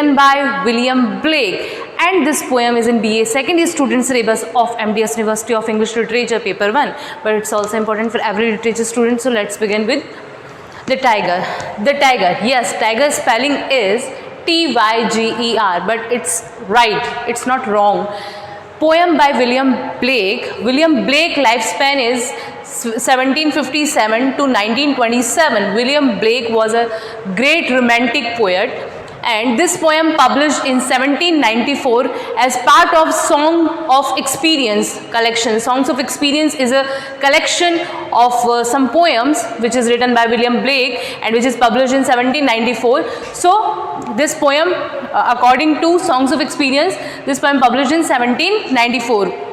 by William Blake, and this poem is in BA second year student syllabus of MDS University of English Literature paper 1, but it's also important for every literature student. So let's begin with the tiger. The tiger, yes, tiger spelling is Tyger, but it's right, it's not wrong. Poem by William Blake. William Blake lifespan is 1757 to 1927. William Blake was a great romantic poet, and this poem published in 1794 as part of Song of Experience collection. Songs of Experience is a collection of some poems which is written by William Blake and which is published in 1794. So this poem, according to Songs of Experience, this poem published in 1794.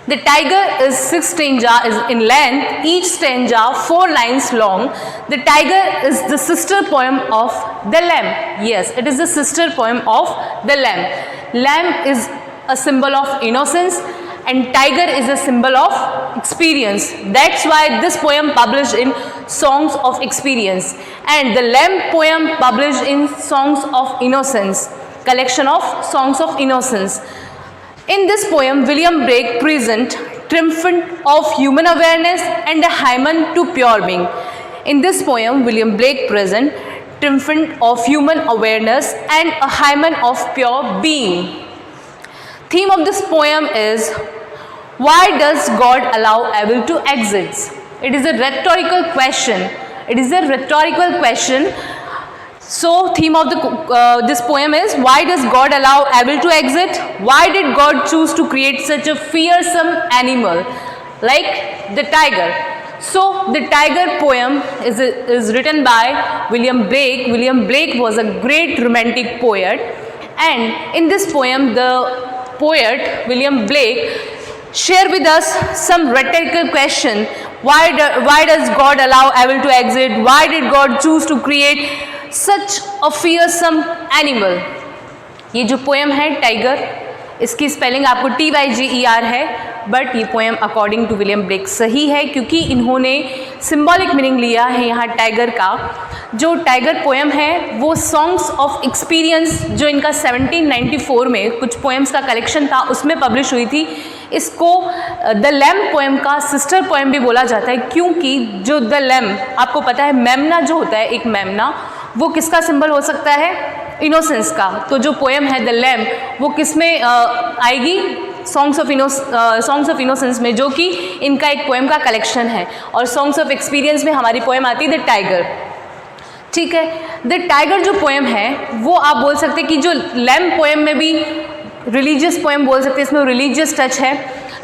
The tiger is 6 stanzas in length, each stanza 4 lines long. The tiger is the sister poem of the lamb. Yes, it is the sister poem of the lamb. Lamb is a symbol of innocence and tiger is a symbol of experience. That's why this poem published in Songs of Experience, and the lamb poem published in Songs of Innocence, collection of Songs of Innocence. In this poem, William Blake presents triumphant of human awareness and a hymen to pure being. In this poem, William Blake presents triumphant of human awareness and a hymen of pure being. Theme of this poem is, why does God allow evil to exist? It is a rhetorical question. It is a rhetorical question. So theme of this poem is, why does God allow evil to exist? Why did God choose to create such a fearsome animal like the tiger? So the tiger poem is written by William Blake. William Blake was a great romantic poet, and in this poem the poet William Blake share with us some rhetorical question. Why does God allow evil to exist? Why did God choose to create such a fearsome animal? ये जो poem है tiger, इसकी spelling आपको Tyger है, but ये poem according to William Blake सही है क्योंकि इन्होंने सिंबॉलिक मीनिंग लिया है यहाँ टाइगर का. जो टाइगर पोएम है वो सॉन्ग्स ऑफ एक्सपीरियंस जो इनका 1794 में कुछ पोएम्स का कलेक्शन था उसमें पब्लिश हुई थी. इसको द लैम्ब पोएम का सिस्टर पोएम भी बोला जाता है क्योंकि जो द लैम्ब, आपको पता है मेमना जो होता है, एक मेमना वो किसका सिंबल हो सकता है? इनोसेंस का. तो जो पोएम है द लैम्ब वो किस में आएगी? सॉन्ग्स ऑफ इनोसेंस में, जो कि इनका एक पोएम का कलेक्शन है. और सॉन्ग्स ऑफ एक्सपीरियंस में हमारी पोएम आती है द टाइगर. ठीक है, द टाइगर जो पोएम है वो आप बोल सकते हैं कि जो लैम्ब पोएम में भी रिलीजियस पोएम बोल सकते हैं, इसमें रिलीजियस टच है.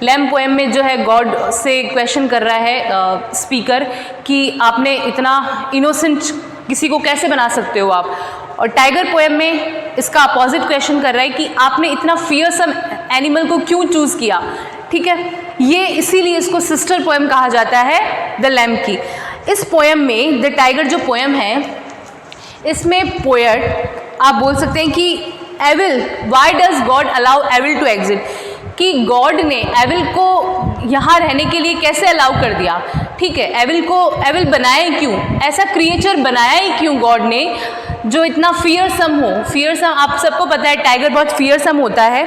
लैम्ब पोएम में जो है गॉड से क्वेश्चन कर रहा है स्पीकर कि आपने इतना इनोसेंट किसी को कैसे बना सकते हो आप. और टाइगर पोएम में इसका अपोजिट क्वेश्चन कर रहा है कि आपने इतना फियरसम एनिमल को क्यों चूज़ किया. ठीक है, ये इसीलिए इसको सिस्टर पोएम कहा जाता है द लैम्ब की. इस पोएम में द टाइगर जो पोएम है इसमें पोएट आप बोल सकते हैं कि evil, why does God allow evil to exist, कि गॉड ने एविल को यहाँ रहने के लिए कैसे अलाउ कर दिया. ठीक है, एविल बनाए क्यों, ऐसा क्रिएचर बनाया ही क्यों गॉड ने जो इतना फियरसम हो. फियरसम आप सबको पता है टाइगर बहुत फियरसम होता है.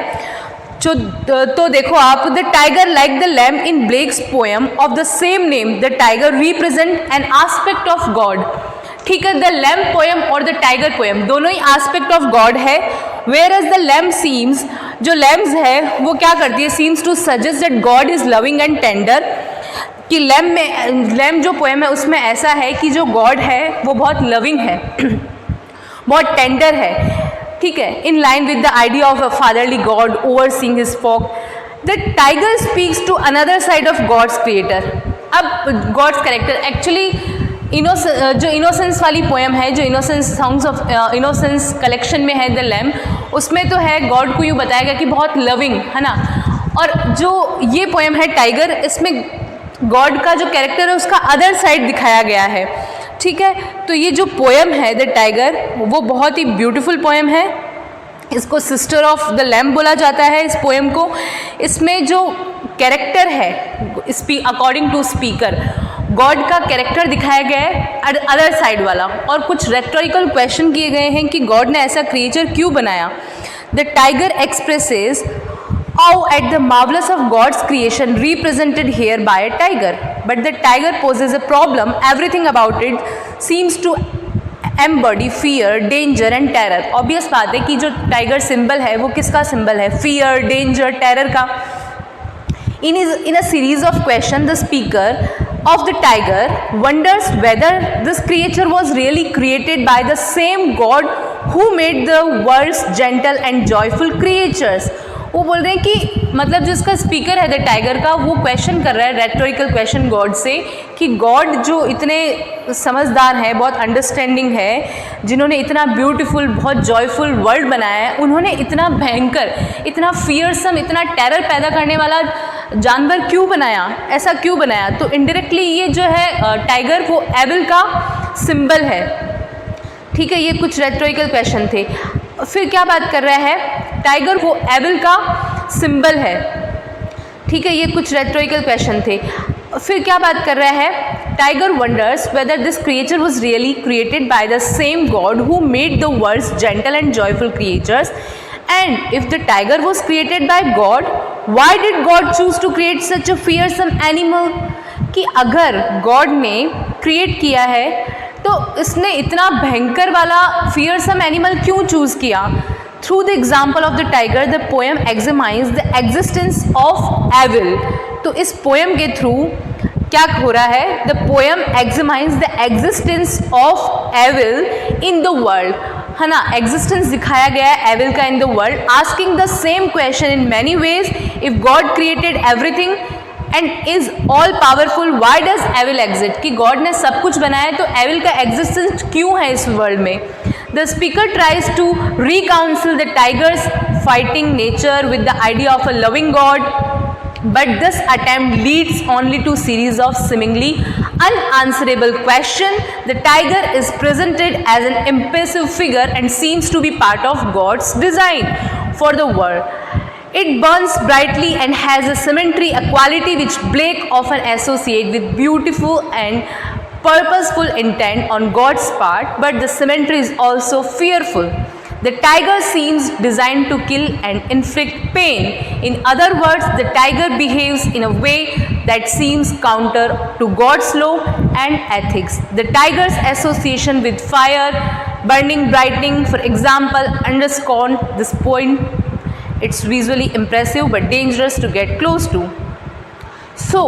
तो देखो आप, the tiger like the lamb in Blake's poem of the same name, the tiger represent an aspect of God. ठीक है, द लैम्ब पोएम और द टाइगर पोएम दोनों ही एस्पेक्ट ऑफ गॉड है. Whereas the lamb seems, जो lambs है वो क्या करती है, seems to suggest that God is loving and tender. कि लैम्ब जो पोएम है उसमें ऐसा है कि जो गॉड है वो बहुत लविंग है बहुत टेंडर है. ठीक है, in line with the idea of a fatherly God overseeing his flock. The tiger speaks to another side of God's creator. अब गॉड्स कैरेक्टर एक्चुअली जो इनोसेंस वाली पोएम है, जो innocence songs of innocence collection में है the lamb, उसमें तो है गॉड को यूँ बताया गया कि बहुत लविंग है ना. और जो ये पोएम है टाइगर, इसमें गॉड का जो कैरेक्टर है उसका अदर साइड दिखाया गया है. ठीक है, तो ये जो पोएम है द टाइगर वो बहुत ही ब्यूटीफुल पोएम है. इसको सिस्टर ऑफ द लैम्ब बोला जाता है इस पोएम को. इसमें जो कैरेक्टर है अकॉर्डिंग टू स्पीकर, गॉड का कैरेक्टर दिखाया गया है अदर साइड वाला, और कुछ रेटोरिकल क्वेश्चन किए गए हैं कि गॉड ने ऐसा क्रिएचर क्यों बनाया. The tiger expresses awe at the marvelous of God's creation represented here by a tiger. But the tiger poses a problem. Everything about it seems to embody fear, danger and terror. Obvious बात है कि जो tiger symbol है वो किसका symbol है? Fear, danger, terror का. In a series of questions, the speaker of the tiger wonders whether this creature was really created by the same God who made the world's gentle and joyful creatures. वो बोल रहे हैं कि मतलब जिसका speaker है the tiger का, वो क्वेश्चन कर रहा है रेटोरिकल क्वेश्चन गॉड से कि गॉड जो इतने समझदार है, बहुत अंडरस्टैंडिंग है, जिन्होंने इतना ब्यूटीफुल, बहुत जॉयफुल वर्ल्ड बनाया है, उन्होंने इतना भयंकर, इतना फियरसम, इतना टेरर पैदा करने वाला जानवर क्यों बनाया, ऐसा क्यों बनाया. तो इनडायरेक्टली ये जो है टाइगर वो एविल का सिंबल है. ठीक है, ये कुछ रेटोरिकल क्वेश्चन थे. फिर क्या बात कर रहा है, टाइगर वो एविल का सिंबल है. ठीक है, ये कुछ रेटोरिकल क्वेश्चन थे. फिर क्या बात कर रहा है, tiger wonders whether this creature was really created by the same God who made the world's gentle and joyful creatures. And if the tiger was created by God, why did God choose to create such a fearsome animal. कि अगर God ने create किया है तो इसने इतना भयंकर वाला फियरसम एनिमल क्यों चूज किया. Through the example of the tiger the poem examines the existence of evil. तो इस पोएम के थ्रू क्या हो रहा है, the poem examines the existence of evil in the world, है ना. एग्जिस्टेंस दिखाया गया है एविल का in the world, asking the same question in many ways. If God created everything and is all powerful, why does evil exist. कि God ने सब कुछ बनाया तो एविल का एग्जिस्टेंस क्यों है इस वर्ल्ड में. The speaker tries to reconcile the tiger's fighting nature with the idea of a loving God, but this attempt leads only to series of seemingly unanswerable question. The tiger is presented as an impassive figure and seems to be part of God's design for the world. It burns brightly and has a symmetry, a quality which Blake often associates with beautiful and purposeful intent on God's part, but the symmetry is also fearful. The tiger seems designed to kill and inflict pain. In other words, the tiger behaves in a way that seems counter to God's law and ethics. The tiger's association with fire, burning, brightening, for example, underscore this point. It's visually impressive but dangerous to get close to. So,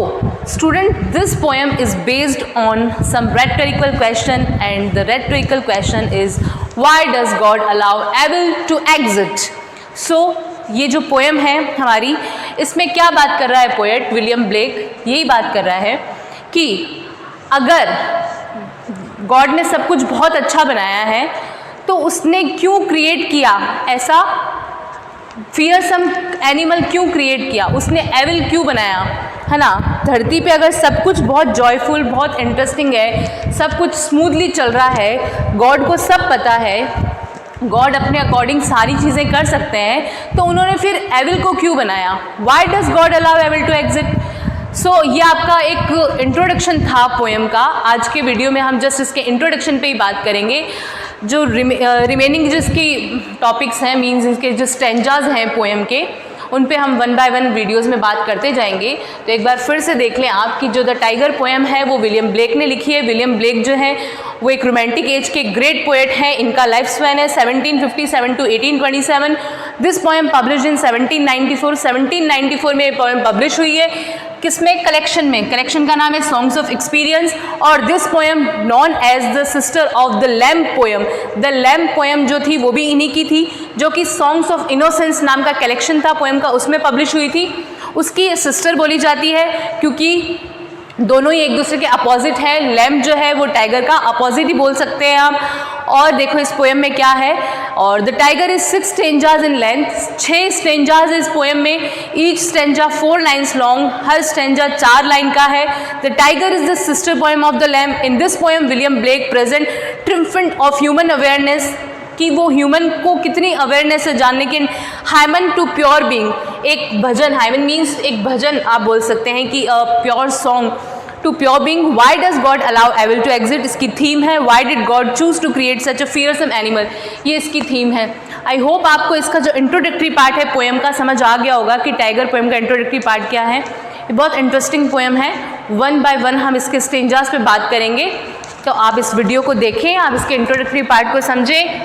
student, this poem is based on some rhetorical question, and the rhetorical question is, why does God allow evil to exist? So, ये जो poem है हमारी, इसमें क्या बात कर रहा है पोएट विलियम ब्लेक, यही बात कर रहा है कि अगर गॉड ने सब कुछ बहुत अच्छा बनाया है तो उसने क्यों क्रिएट किया ऐसा फियरसम एनिमल, क्यों क्रिएट किया, उसने एविल क्यों बनाया, है ना. धरती पे अगर सब कुछ बहुत जॉयफुल, बहुत इंटरेस्टिंग है, सब कुछ स्मूथली चल रहा है, गॉड को सब पता है, गॉड अपने अकॉर्डिंग सारी चीज़ें कर सकते हैं, तो उन्होंने फिर एविल को क्यों बनाया. Why does God allow evil to exist. So ये आपका एक इंट्रोडक्शन था पोएम का. आज के वीडियो में हम जस्ट इसके इंट्रोडक्शन पे ही बात करेंगे. जो रिमेनिंग जिसकी टॉपिक्स हैं, मीन्स इसके जो स्टेंजाज हैं पोएम के, उन पे हम 1 बाय 1 वीडियोस में बात करते जाएंगे. तो एक बार फिर से देख लें आप कि जो द टाइगर पोएम है वो विलियम ब्लेक ने लिखी है. विलियम ब्लेक जो है वो एक रोमांटिक एज के ग्रेट पोएट हैं. इनका लाइफ स्पैन है 1757 to 1827. This poem publish in 1794. 1794 में ये पोएम पब्लिश हुई है. किसमें? कलेक्शन में. कलेक्शन का नाम है सॉन्ग्स ऑफ एक्सपीरियंस. और this poem known as the sister of the lamp poem. The lamp poem जो थी वो भी इन्हीं की थी, जो कि सॉन्ग्स ऑफ इनोसेंस नाम का कलेक्शन था पोएम का, उसमें पब्लिश हुई थी. उसकी ये सिस्टर बोली जाती है क्योंकि दोनों ही एक दूसरे के अपोजिट है. लैम्प जो है वो टाइगर का अपोजिट ही बोल सकते हैं आप. और देखो इस पोएम में क्या है. और the tiger is 6 stanzas in length. 6 stanzas इस पोएम में. Each stanza 4 lines long. हर स्टेंजा 4 लाइन का है. The tiger is the sister poem of the lamb. In this poem William Blake present triumphant of human awareness, कि वो human को कितनी awareness है जानने की. हाइमन टू प्योर बीइंग, एक भजन, हाइमन मीन्स एक भजन आप बोल सकते हैं कि pure song to pure being, why does God allow evil to exist, इसकी थीम है। Why did God choose to create such a fearsome animal, ये इसकी थीम है। आई होप आपको इसका जो इंट्रोडक्टरी पार्ट है पोएम का समझ आ गया होगा कि टाइगर पोएम का इंट्रोडक्टरी पार्ट क्या है। ये बहुत इंटरेस्टिंग पोएम है, वन बाय वन हम इसके स्टेंजास पे बात करेंगे। तो आप इस वीडियो को देखें, आप इसके इंट्रोडक्टरी पार्ट को समझें,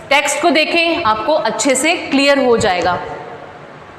टेक्स्ट को देखें, आपको अच्छे से क्लियर हो जाएगा।